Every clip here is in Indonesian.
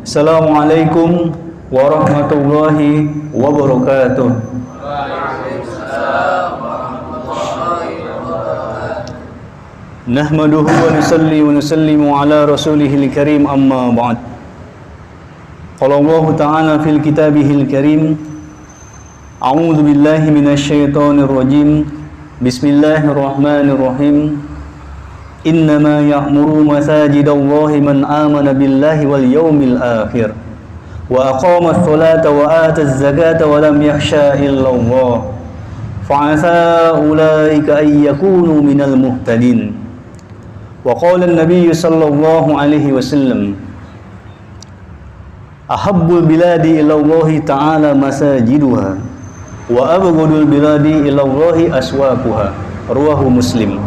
Assalamualaikum warahmatullahi wabarakatuh. Nahmaduhu wa nusalli wa nusallimu ala rasulihil karim, amma ba'd. Qala Allah ta'ala fil kitabihil karim, a'udzu billahi minasy syaithanir rajim. Bismillahirrahmanirrahim. Innama ya'muru masajidallahi man amana billahi wal yawmil akhir wa aqama as-salata wa ata az-zakata wa lam yakhsha illa Allah fa'asa ulaika ay yakunu minal muhtadin. Wa qala an-nabiy sallallahu alaihi wasallam, ahabbul biladi ila Allah ta'ala masajiduha wa abghadul biladi ila Allah aswaquha. Rawahu Muslim.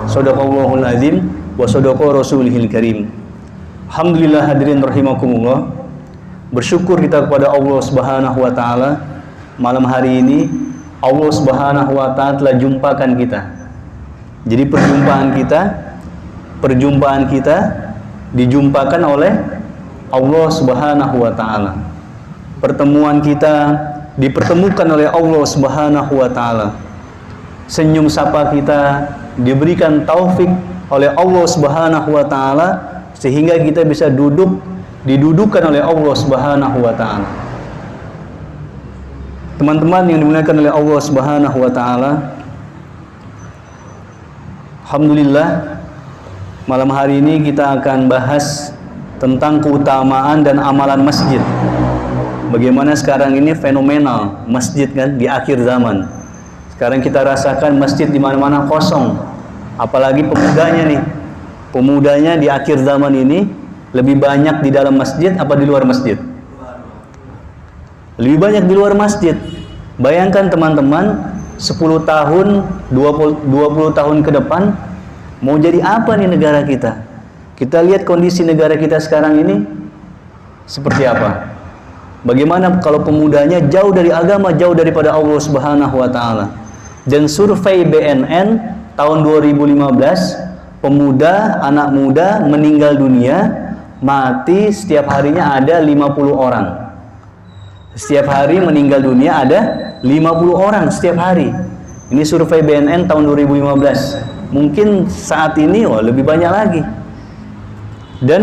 Shadaqallahul azim wa shadaqa rasulihil karim. Alhamdulillah, hadirin rahimakumullah. Bersyukur kita kepada Allah Subhanahu wa taala. Malam hari ini Allah Subhanahu wa taala telah jumpakan kita. Jadi perjumpaan kita dijumpakan oleh Allah Subhanahu wa taala. Pertemuan kita dipertemukan oleh Allah Subhanahu wa taala. Senyum sapa kita diberikan taufik oleh Allah Subhanahu wa taala sehingga kita bisa didudukan oleh Allah Subhanahu wa taala. Teman-teman yang dimuliakan oleh Allah Subhanahu wa taala, alhamdulillah malam hari ini kita akan bahas tentang keutamaan dan amalan masjid. Bagaimana sekarang ini fenomenal masjid kan di akhir zaman. Sekarang kita rasakan masjid di mana-mana kosong. Apalagi pemudanya nih. Pemudanya di akhir zaman ini lebih banyak di dalam masjid apa di luar masjid? Lebih banyak di luar masjid. Bayangkan teman-teman, 10 tahun, 20 tahun ke depan mau jadi apa nih negara kita? Kita lihat kondisi negara kita sekarang ini seperti apa? Bagaimana kalau pemudanya jauh dari agama, jauh daripada Allah Subhanahu wa taala? Dan survei BNN tahun 2015, pemuda, anak muda meninggal dunia, mati setiap harinya ada 50 orang. Setiap hari meninggal dunia ada 50 orang setiap hari. Ini survei BNN tahun 2015. Mungkin saat ini lebih banyak lagi. Dan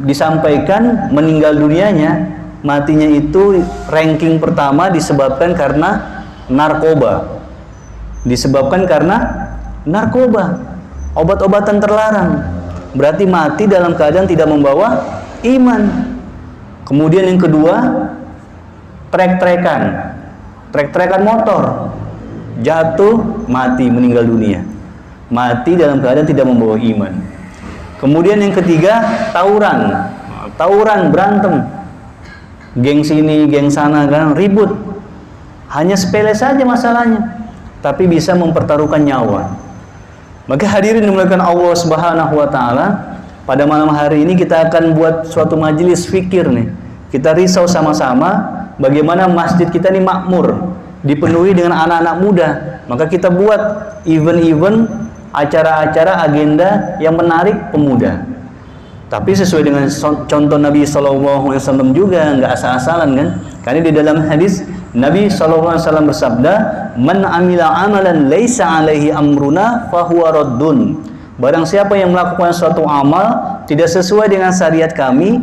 disampaikan meninggal dunianya, matinya itu ranking pertama disebabkan karena narkoba. Obat-obatan terlarang. Berarti mati dalam keadaan tidak membawa iman. Kemudian yang kedua, trek-trekan motor, jatuh, mati, meninggal dunia. Mati dalam keadaan tidak membawa iman. Kemudian yang ketiga, tawuran, berantem, geng sini, geng sana, kan ribut. Hanya sepele saja masalahnya, tapi bisa mempertaruhkan nyawa. Maka hadirin dimuliakan Allah Subhanahu wa taala, pada malam hari ini kita akan buat suatu majelis fikir nih. Kita risau sama-sama bagaimana masjid kita ini makmur, dipenuhi dengan anak-anak muda. Maka kita buat event-event, acara-acara, agenda yang menarik pemuda. Tapi sesuai dengan contoh Nabi SAW juga, nggak asal-asalan kan? Karena di dalam hadis Nabi SAW bersabda, "Man amila amalan laisa alaihi amruna fahuwa raddun." Barang siapa yang melakukan suatu amal tidak sesuai dengan syariat kami,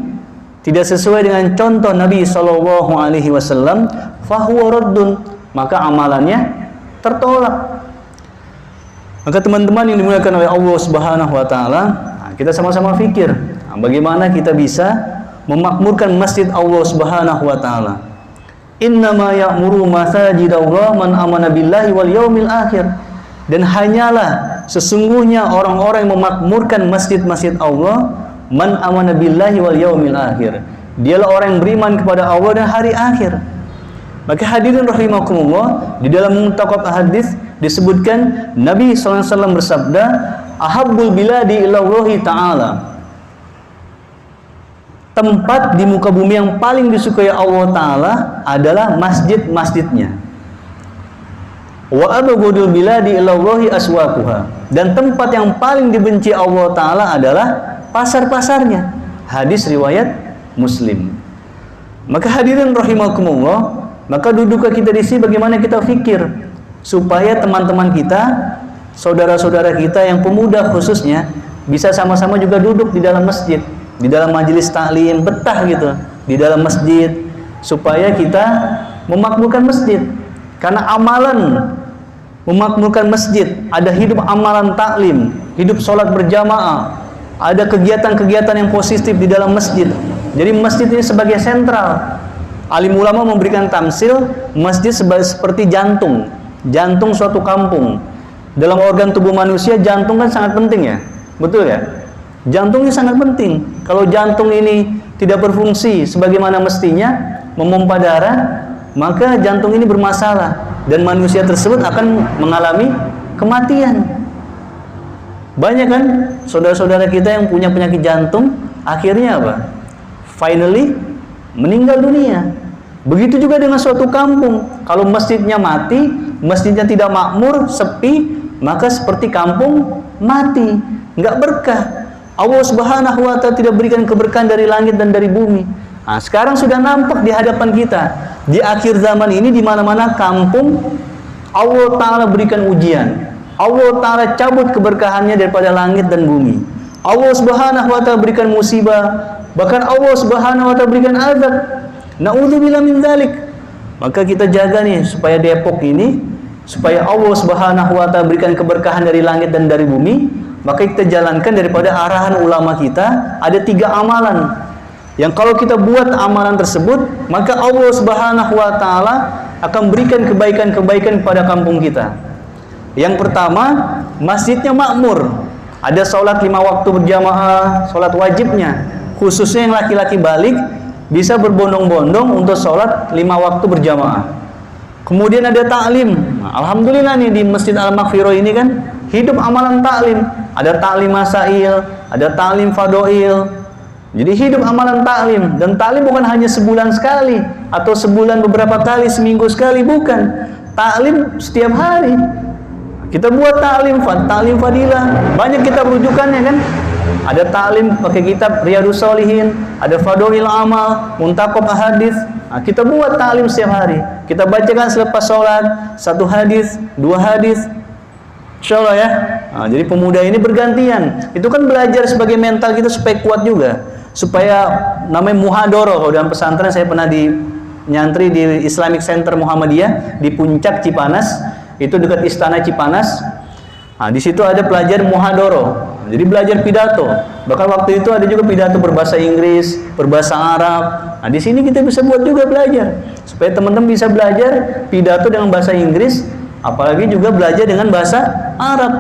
tidak sesuai dengan contoh Nabi SAW, fahuwa raddun, maka amalannya tertolak. Maka teman-teman yang dimuliakan oleh Allah Subhanahu wa taala, kita sama-sama fikir bagaimana kita bisa memakmurkan masjid Allah Subhanahu wa taala. Innama ya'muru masajidallah man amana billahi wal yaumil akhir. Dan hanyalah sesungguhnya orang-orang yang memakmurkan masjid-masjid Allah, man amana billahi wal yaumil akhir. Dialah orang yang beriman kepada Allah dan hari akhir. Maka hadirin rahimakumullah, di dalam muntaqab hadis disebutkan Nabi SAW bersabda, ahabbul biladi ilallahi ta'ala. Tempat di muka bumi yang paling disukai Allah Ta'ala adalah masjid-masjidnya. Wa abghadul biladi ilallahi aswaquha. Dan tempat yang paling dibenci Allah Ta'ala adalah pasar-pasarnya. Hadis riwayat muslim. Maka hadirin rahimakumullah, maka duduklah kita di sini bagaimana kita fikir supaya teman-teman kita, saudara-saudara kita yang pemuda khususnya bisa sama-sama juga duduk di dalam masjid, di dalam majelis taklim, betah gitu di dalam masjid, supaya kita memakmurkan masjid. Karena amalan memakmurkan masjid, ada hidup amalan taklim, hidup sholat berjamaah, ada kegiatan-kegiatan yang positif di dalam masjid. Jadi masjid ini sebagai sentral. Alim ulama memberikan tamsil masjid seperti jantung suatu kampung. Dalam organ tubuh manusia, jantung kan sangat penting ya, betul ya? Jantung ini sangat penting. Kalau jantung ini tidak berfungsi sebagaimana mestinya, memompa darah, maka jantung ini bermasalah dan manusia tersebut akan mengalami kematian. Banyak kan saudara-saudara kita yang punya penyakit jantung, akhirnya apa? Finally meninggal dunia. Begitu juga dengan suatu kampung. Kalau masjidnya mati, masjidnya tidak makmur, sepi, maka seperti kampung mati, nggak berkah. Allah Subhanahu wa Ta'ala tidak berikan keberkahan dari langit dan dari bumi. Nah, sekarang sudah nampak di hadapan kita. Di akhir zaman ini, di mana-mana kampung, Allah Ta'ala berikan ujian. Allah Ta'ala cabut keberkahannya daripada langit dan bumi. Allah Subhanahu wa Ta'ala berikan musibah. Bahkan Allah Subhanahu wa Ta'ala berikan azab. Na'udzubillah min dzalik. Maka kita jaga nih supaya Depok ini, supaya Allah Subhanahu wa Ta'ala berikan keberkahan dari langit dan dari bumi. Maka kita jalankan daripada arahan ulama kita, ada 3 amalan yang kalau kita buat amalan tersebut, maka Allah Subhanahu wa Ta'ala akan berikan kebaikan-kebaikan kepada kampung kita. Yang pertama, masjidnya makmur, ada sholat 5 waktu berjamaah, sholat wajibnya, khususnya yang laki-laki balik bisa berbondong-bondong untuk sholat 5 waktu berjamaah. Kemudian ada taklim. Nah, alhamdulillah nih di Masjid Al-Maghfirah ini kan hidup amalan taklim. Ada taklim masail, ada taklim fadhoil. Jadi hidup amalan taklim. Dan taklim bukan hanya sebulan sekali atau sebulan beberapa kali, seminggu sekali, bukan. Taklim setiap hari. Kita buat taklim fadilah. Banyak kita rujukannya kan. Ada taklim pakai kitab Riyadhus Shalihin, ada fadhoil amal, muntaqab ahadits. Nah, kita buat taklim setiap hari. Kita bacakan selepas sholat 1 hadis, 2 hadis. Insyaallah ya. Nah, jadi pemuda ini bergantian. Itu kan belajar sebagai mental kita supaya kuat juga. Supaya namanya muhadharah. Kalau dalam pesantren saya pernah nyantri di Islamic Center Muhammadiyah di Puncak Cipanas, itu dekat Istana Cipanas. Nah, di situ ada pelajaran muhadharah. Jadi belajar pidato. Bahkan waktu itu ada juga pidato berbahasa Inggris, berbahasa Arab. Nah, di sini kita bisa buat juga belajar supaya teman-teman bisa belajar pidato dengan bahasa Inggris, apalagi juga belajar dengan bahasa Arab.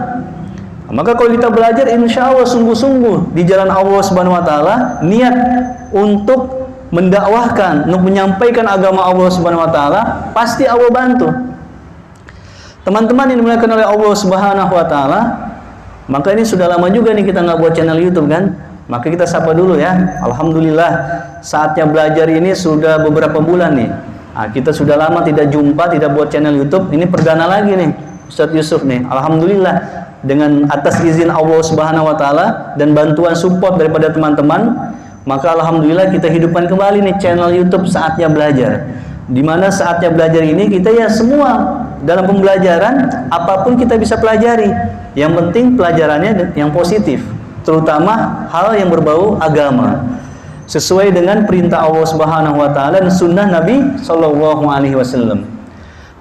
Nah, maka kalau kita belajar, insya Allah sungguh-sungguh di jalan Allah Subhanahu Wa Taala, niat untuk mendakwahkan, untuk menyampaikan agama Allah Subhanahu Wa Taala, pasti Allah bantu. Teman-teman yang dimuliakan oleh Allah Subhanahu Wa Taala, maka ini sudah lama juga nih kita nggak buat channel YouTube kan? Maka kita sapa dulu ya. Alhamdulillah saatnya belajar ini sudah beberapa bulan nih. Nah, kita sudah lama tidak jumpa, tidak buat channel YouTube. Ini perdana lagi nih, Ustadz Yusuf nih. Alhamdulillah dengan atas izin Allah Subhanahu Wa Taala dan bantuan support daripada teman-teman, maka alhamdulillah kita hidupkan kembali nih channel YouTube Saatnya Belajar. Dimana saatnya belajar ini kita ya semua dalam pembelajaran apapun kita bisa pelajari. Yang penting pelajarannya yang positif, terutama hal yang berbau agama, sesuai dengan perintah Allah Subhanahu Wa Taala dan sunnah Nabi Sallallahu Alaihi Wasallam.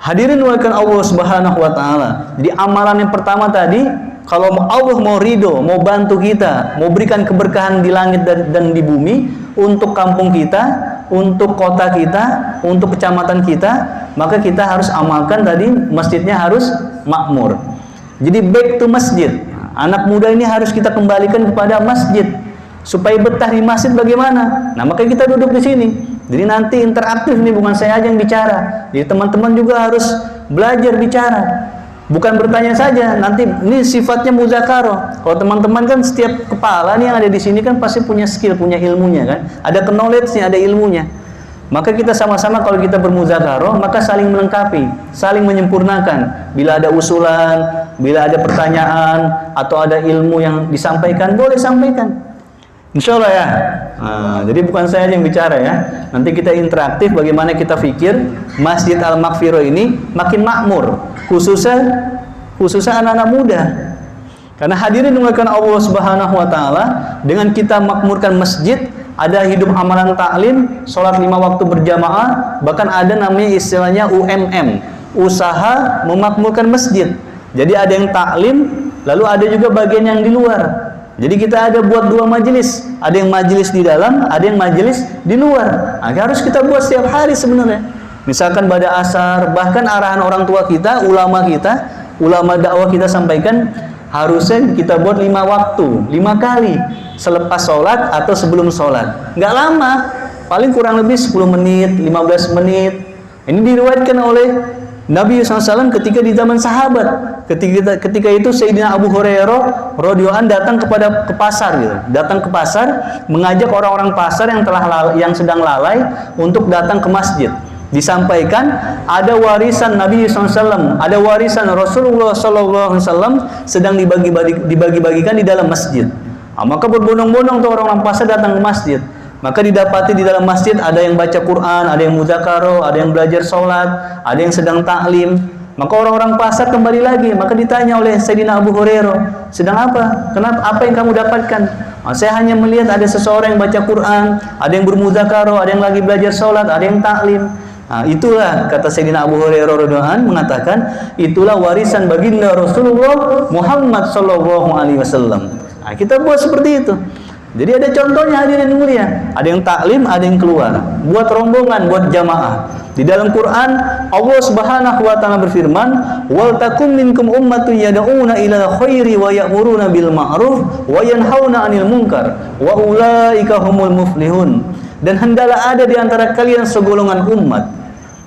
Hadirin walakan Allah Subhanahu Wa Taala. Jadi amalan yang pertama tadi, kalau Allah mau ridho, mau bantu kita, mau berikan keberkahan di langit dan di bumi untuk kampung kita, untuk kota kita, untuk kecamatan kita, maka kita harus amalkan tadi masjidnya harus makmur. Jadi back to masjid. Anak muda ini harus kita kembalikan kepada masjid supaya betah di masjid bagaimana? Nah, maka kita duduk di sini. Jadi nanti interaktif nih, bukan saya aja yang bicara. Jadi teman-teman juga harus belajar bicara. Bukan bertanya saja. Nanti ini sifatnya muzakarah. Kalau teman-teman kan setiap kepala nih yang ada di sini kan pasti punya skill, punya ilmunya kan. Ada knowledge-nya, ada ilmunya. Maka kita sama-sama kalau kita bermuzakarah, maka saling melengkapi, saling menyempurnakan. Bila ada usulan, bila ada pertanyaan atau ada ilmu yang disampaikan, boleh sampaikan. Insya Allah ya. Nah, jadi bukan saya yang bicara ya. Nanti kita interaktif bagaimana kita pikir Masjid Al-Maghfirah ini makin makmur, khususnya anak-anak muda. Karena hadirin dimuliakan Allah Subhanahu wa taala, dengan kita makmurkan masjid, ada hidup amalan taklim, sholat 5 waktu berjamaah, bahkan ada namanya istilahnya UMM, usaha memakmurkan masjid. Jadi ada yang taklim, lalu ada juga bagian yang di luar. Jadi kita ada buat 2 majelis, ada yang majelis di dalam, ada yang majelis di luar. Nah, harus kita buat setiap hari sebenarnya. Misalkan pada asar, bahkan arahan orang tua kita, ulama dakwah kita sampaikan, harusnya kita buat 5 waktu, 5 kali, selepas sholat atau sebelum sholat. Nggak lama, paling kurang lebih 10 menit, 15 menit. Ini diriwayatkan oleh Nabi SAW ketika di zaman sahabat. Ketika itu Sayyidina Abu Hurairah radhiyallahu anhu datang ke pasar gitu. Datang ke pasar, mengajak orang-orang pasar yang sedang lalai untuk datang ke masjid. Disampaikan ada warisan Nabi SAW, ada warisan Rasulullah SAW sedang dibagi-bagikan di dalam masjid. Maka berbondong-bondong tuh orang-orang pasar datang ke masjid. Maka didapati di dalam masjid ada yang baca Quran, ada yang mudzakarah, ada yang belajar sholat, ada yang sedang taklim. Maka orang-orang pasar kembali lagi. Maka ditanya oleh Sayyidina Abu Hurairah, sedang apa? Kenapa? Apa yang kamu dapatkan? Saya hanya melihat ada seseorang yang baca Quran, ada yang bermudzakarah, ada yang lagi belajar sholat, ada yang taklim. Nah, itulah kata Sayyidina Abu Hurairah radhiyallahu anhu mengatakan, itulah warisan baginda Rasulullah Muhammad sallallahu alaihi wasallam. Nah, kita buat seperti itu. Jadi ada contohnya hadirin mulia. Ada yang taklim, ada yang keluar. Buat rombongan, buat jamaah. Di dalam Quran, Allah Subhanahu wa taala berfirman, "Wal takum minkum ummatun yad'una ila khairi wa ya'muruna bil ma'ruf wa yanhauna 'anil munkar wa ulaika humul muflihun." Dan hendaklah ada di antara kalian segolongan umat.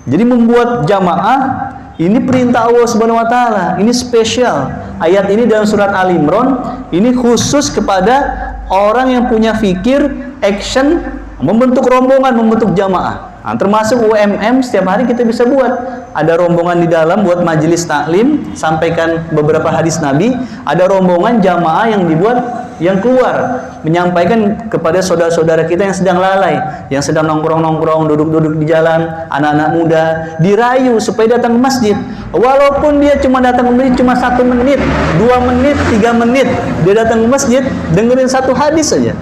Jadi membuat jamaah ini perintah Allah Subhanahu wa taala. Ini spesial. Ayat ini dalam surat Al-Imran ini khusus kepada orang yang punya fikir, action, membentuk rombongan, membentuk jamaah. Nah, termasuk UMM setiap hari kita bisa buat. Ada rombongan di dalam buat majelis taklim, sampaikan beberapa hadis Nabi. Ada rombongan jamaah yang dibuat, yang keluar, menyampaikan kepada saudara-saudara kita yang sedang lalai, yang sedang nongkrong-nongkrong, duduk-duduk di jalan, anak-anak muda, dirayu supaya datang ke masjid. Walaupun dia cuma datang ke masjid cuma 1 menit, 2 menit, 3 menit, dia datang ke masjid, dengerin 1 hadis saja.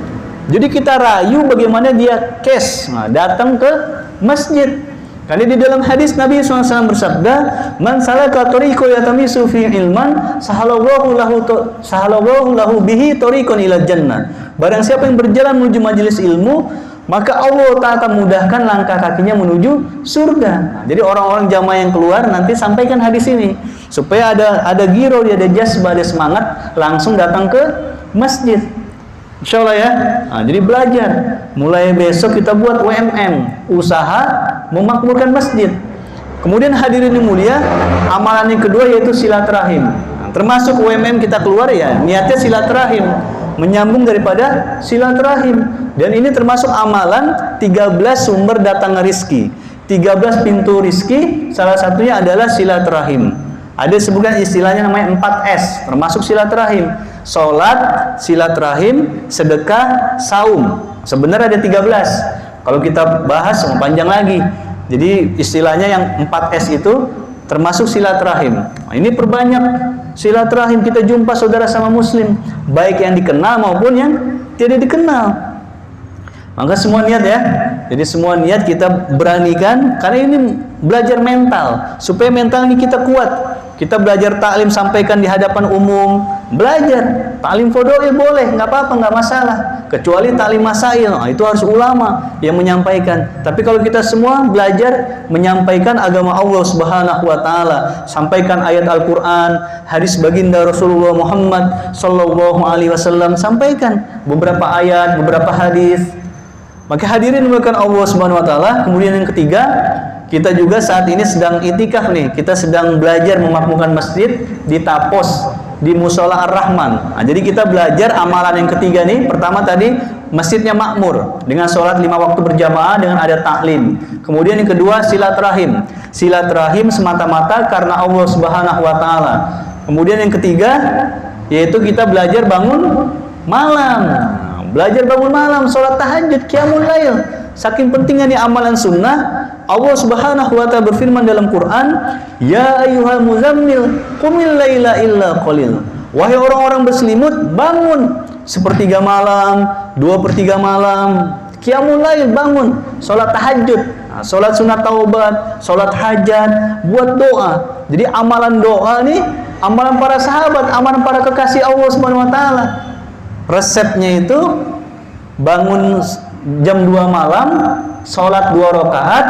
Jadi kita rayu bagaimana dia datang ke masjid. Karena di dalam hadis Nabi SAW bersabda, "Man salaka tariqan yatamisu fi ilman, sahalallahu lahu bihi tariqan ila jannah." Barang siapa yang berjalan menuju majelis ilmu, maka Allah Ta'ala akan mudahkan langkah kakinya menuju surga. Jadi orang-orang jamaah yang keluar nanti sampaikan hadis ini supaya ada giro, ada jazbah, ada semangat langsung datang ke masjid. Insya Allah ya. Nah, jadi belajar. Mulai besok kita buat UMM, usaha memakmurkan masjid. Kemudian hadirin yang mulia, amalan yang kedua yaitu silaturahim. Nah, termasuk UMM kita keluar ya, niatnya silaturahim, menyambung daripada silaturahim. Dan ini termasuk amalan 13 sumber datang rizki, 13 pintu rizki, salah satunya adalah silaturahim. Ada sebutkan istilahnya namanya 4S, termasuk silaturahim. Sholat, silaturahim, sedekah, saum. Sebenarnya ada 13. Kalau kita bahas panjang lagi. Jadi istilahnya yang 4S itu termasuk silaturahim. Nah, ini perbanyak silaturahim, kita jumpa saudara sama muslim, baik yang dikenal maupun yang tidak dikenal. Maka semua niat ya. Jadi semua niat kita beranikan, karena ini belajar mental, supaya mental ini kita kuat. Kita belajar taklim, sampaikan di hadapan umum, belajar taklim fadha'il boleh, nggak apa-apa, nggak masalah, kecuali taklim masail. Nah, itu harus ulama yang menyampaikan. Tapi kalau kita semua belajar menyampaikan agama Allah Subhanahu wa taala, sampaikan ayat Al-Qur'an, hadis baginda Rasulullah Muhammad sallallahu alaihi wasallam, sampaikan beberapa ayat, beberapa hadis. Maka hadirin dimuliakan Allah Subhanahu wa taala. Kemudian yang ketiga, kita juga saat ini sedang itikaf nih. Kita sedang belajar memakmurkan masjid di Tapos, di Mushola Ar-Rahman. Nah, jadi kita belajar amalan yang ketiga nih. Pertama tadi masjidnya makmur dengan sholat 5 waktu berjamaah dengan ada taklim. Kemudian yang kedua silaturahim. Silaturahim semata-mata karena Allah Subhanahu wa taala. Kemudian yang ketiga yaitu kita belajar bangun malam. belajar bangun malam, sholat tahajud, qiyamul lail. Saking pentingnya nih amalan sunnah, Allah Subhanahu wa ta'ala berfirman dalam Quran, "Ya ayyuhal muzammil, qumil laila illa qalil." Wahai orang-orang berselimut, bangun sepertiga malam, 2/3 malam, qiyamul lail, bangun, sholat tahajud, sholat sunat taubat, sholat hajat, buat doa. Jadi amalan doa nih, amalan para sahabat, amalan para kekasih Allah Subhanahu wa ta'ala. Resepnya itu bangun jam 2 malam, sholat 2 rakaat,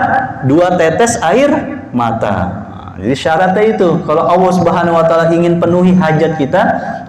2 tetes air mata. Jadi syaratnya itu, kalau Allah Subhanahu wa ta'ala ingin penuhi hajat kita,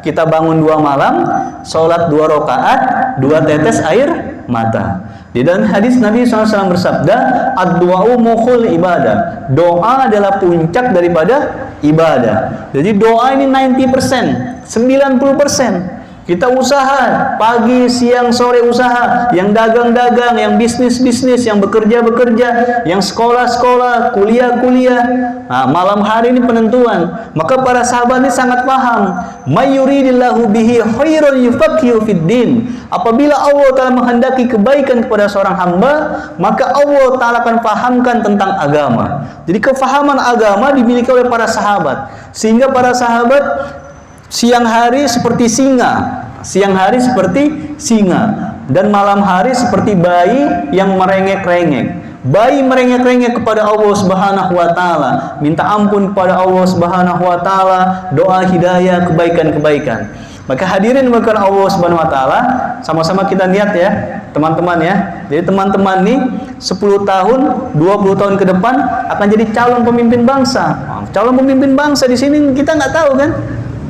kita bangun 2 malam, sholat 2 rakaat, 2 tetes air mata. Di dalam hadis Nabi SAW bersabda, ad-du'u mukhul ibadah. Doa adalah puncak daripada ibadah. Jadi doa ini 90%, 90%. Kita usaha, pagi, siang, sore usaha, yang dagang-dagang, yang bisnis-bisnis, yang bekerja-bekerja, yang sekolah-sekolah, kuliah-kuliah. Nah, malam hari ini penentuan. Maka para sahabat ini sangat paham. May yuridillahu bihi khairan yufaqihu fid din. Apabila Allah Ta'ala menghendaki kebaikan kepada seorang hamba, maka Allah Ta'ala akan pahamkan tentang agama. Jadi kefahaman agama dimiliki oleh para sahabat. Sehingga para sahabat siang hari seperti singa, dan malam hari seperti bayi yang merengek-rengek. Bayi merengek-rengek kepada Allah Subhanahu wa ta'ala, minta ampun kepada Allah Subhanahu wa ta'ala, doa hidayah, kebaikan-kebaikan. Maka hadirin bukan Allah Subhanahu wa ta'ala, sama-sama kita lihat ya, teman-teman ya. Jadi teman-teman nih 10 tahun, 20 tahun ke depan akan jadi calon pemimpin bangsa. Calon pemimpin bangsa di sini kita nggak tahu kan?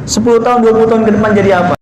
10 tahun, 20 tahun ke depan jadi apa?